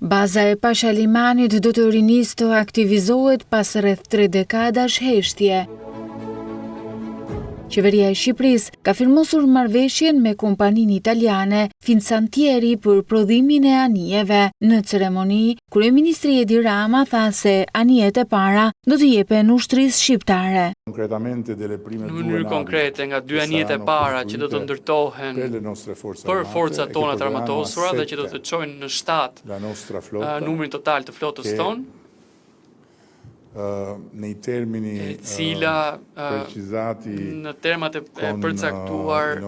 Baza e Pashalimanit do të rinisë të aktivizohet pas rreth 3 dekadash heshtje. Qeveria e Shqipërisë ka firmosur marrëveshjen me kompaninë italiane Fincantieri për prodhimin e anijeve. Në ceremoni, kryeministri Edi Rama tha se anijet e para do të jepen ushtrisë shqiptare. Në mënyrë konkrete, nga 2 anijet e para që do të ndërtohen për forcat tona të armatosura dhe që do të çojnë në shtat numrin total të flotës tonë, e cila në termat e përcaktuar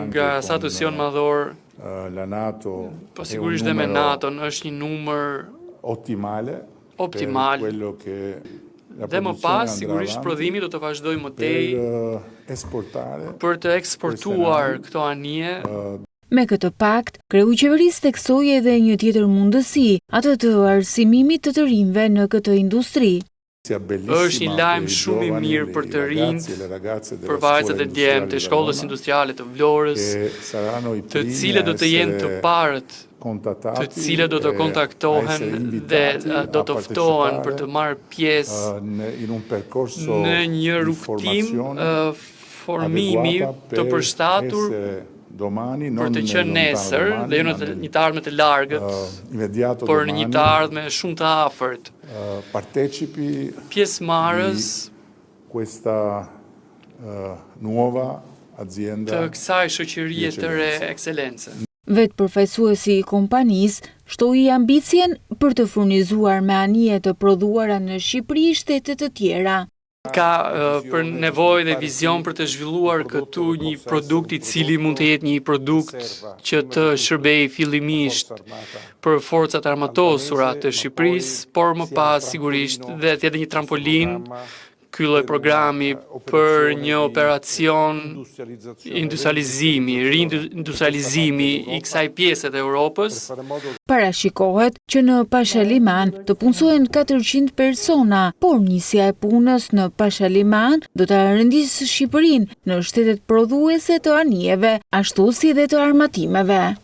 nga statusion madhor, po sigurisht dhe me NATO-n, është një numër optimal. Dhe më pas, sigurisht prodhimi do të vazhdojë më tej për të eksportuar këto anije. Me këtë pakt, kreu i qeverisë theksoi edhe një tjetër mundësi, atë të arsimimit të të rinjve në këtë industri. Është një lajm shumë i mirë për të rinjt, për vajzat e djemt të shkollës industriale të Vlorës, të cilët do të jenë të parët, të cilët do të kontaktohen dhe do të ftohen për të marrë pjesë në një rrugtim formimi të përshtatur për të qenë nesër, dhe jo në një të ardhme të largët, por në një të ardhme shumë të afërt. Pjesëmarrës të kësaj shoqërie të re ekselence. Vetë përfaqësuesi i kompanisë shtoi ambicien për të furnizuar me anije të prodhuara në Shqipëri shtete të tjera. Ka për nevojë dhe vizion për të zhvilluar këtu një produkt i cili mund të jetë një produkt që të shërbejë fillimisht për forcat armatosura të Shqipërisë, por më pas sigurisht dhe të jetë një trampolin ky lloj programi për një operacion rindustrializimi i kësaj pjese të Europës. Parashikohet që në Pashaliman të punësohen 400 persona, por nisja e punës në Pashaliman do të rendisë Shqipërinë në shtetet prodhuese të anijeve, ashtu si dhe të armatimeve.